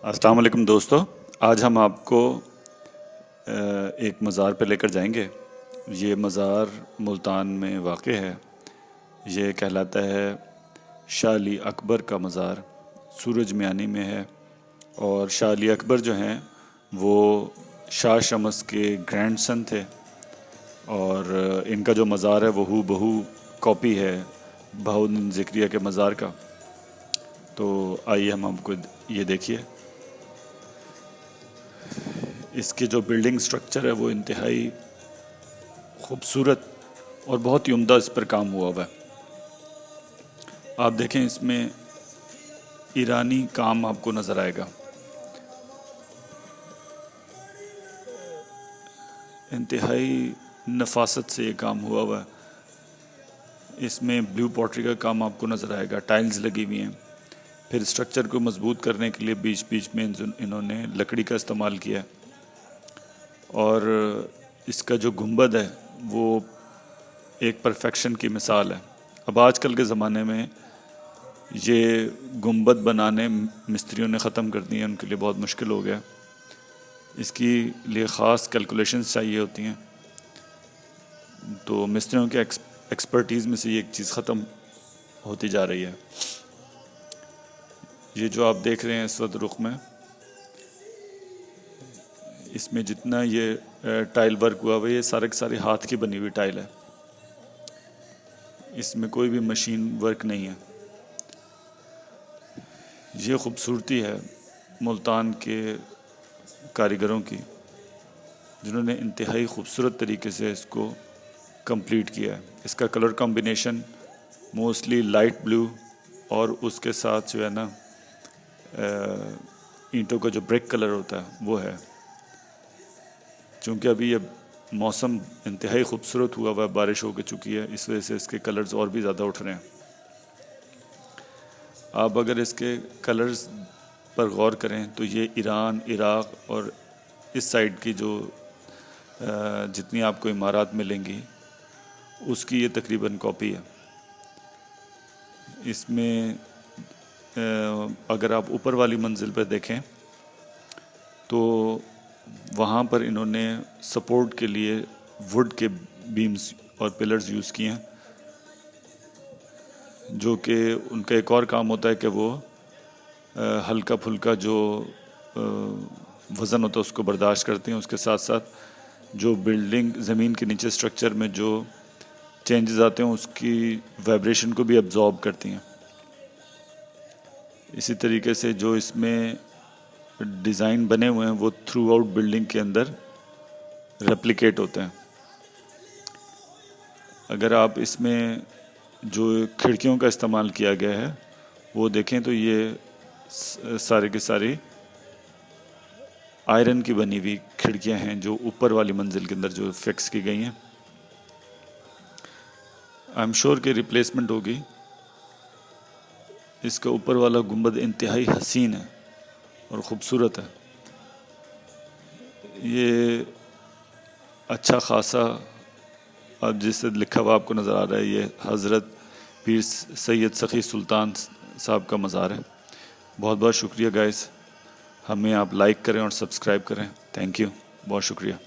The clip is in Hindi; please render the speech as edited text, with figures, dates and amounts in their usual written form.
अस्सलाम वालेकुम दोस्तों, आज हम आपको एक मज़ार पे लेकर जाएंगे। ये मज़ार मुल्तान में वाक़ है। ये कहलाता है शाह अली अकबर का मज़ार, सूरज मियानी में है। और शाह अली अकबर जो हैं वो शाह शमस के ग्रैंडसन थे और इनका जो मज़ार है वो हू बहू कॉपी है बहाउद्दीन ज़िक्रिया के मज़ार का। तो आइए हम आपको ये देखिए। इसके जो बिल्डिंग स्ट्रक्चर है वो इंतहाई खूबसूरत और बहुत ही उम्दा इस पर काम हुआ है। आप देखें, इसमें ईरानी काम आपको नज़र आएगा। इंतहाई नफासत से ये काम हुआ है। इसमें ब्लू पॉटरी का काम आपको नज़र आएगा, टाइल्स लगी हुई हैं। फिर स्ट्रक्चर को मजबूत करने के लिए बीच बीच में इन्होंने लकड़ी का इस्तेमाल किया है। और इसका जो गुंबद है वो एक परफेक्शन की मिसाल है। अब आजकल के ज़माने में ये गुंबद बनाने मिस्त्रियों ने ख़त्म कर दिए, उनके लिए बहुत मुश्किल हो गया। इसकी लिए ख़ास कैलकुलेशंस चाहिए होती हैं, तो मिस्त्रियों के एक्सपर्टीज़ में से ये एक चीज़ ख़त्म होती जा रही है। ये जो आप देख रहे हैं इस वक्त रुख में, इसमें जितना ये टाइल वर्क हुआ हुआ, ये सारे के सारे हाथ की बनी हुई टाइल है। इसमें कोई भी मशीन वर्क नहीं है। ये खूबसूरती है मुल्तान के कारीगरों की, जिन्होंने इंतहाई खूबसूरत तरीके से इसको कंप्लीट किया है। इसका colour combination mostly light blue और उसके साथ जो है ना ईंटों का जो ब्रिक कलर होता है वो है। चूँकि अभी ये मौसम इंतहाई खूबसूरत हुआ है, बारिश हो चुकी है, इस वजह से इसके कलर्स और भी ज़्यादा उठ रहे हैं। आप अगर इसके कलर्स पर गौर करें तो ये ईरान, इराक़ और इस साइड की जो जितनी आपको इमारत मिलेंगी उसकी ये तकरीबन कॉपी है। इसमें अगर आप ऊपर वाली मंजिल पर देखें तो वहाँ पर इन्होंने सपोर्ट के लिए वुड के बीम्स और पिलर्स यूज़ किए हैं, जो कि उनका एक और काम होता है कि वो हल्का फुल्का जो वज़न होता है उसको बर्दाश्त करते हैं। उसके साथ साथ जो बिल्डिंग ज़मीन के नीचे स्ट्रक्चर में जो चेंजेस आते हैं उसकी वाइब्रेशन को भी अब्जॉर्ब करती हैं। इसी तरीके से जो इसमें डिज़ाइन बने हुए हैं वो थ्रू आउट बिल्डिंग के अंदर रेप्लिकेट होते हैं। अगर आप इसमें जो खिड़कियों का इस्तेमाल किया गया है वो देखें तो ये सारे के सारी आयरन की बनी हुई खिड़कियां हैं जो ऊपर वाली मंजिल के अंदर जो फिक्स की गई हैं। आई एम श्योर कि रिप्लेसमेंट होगी। इसका ऊपर वाला गुंबद इंतहाई हसीन है और ख़ूबसूरत है। ये अच्छा खासा अब जिससे लिखा हुआ आपको नज़र आ रहा है, ये हज़रत पीर सैयद सखी सुल्तान साहब का मज़ार है। बहुत बहुत शुक्रिया गाइस, हमें आप लाइक करें और सब्सक्राइब करें। थैंक यू, बहुत शुक्रिया।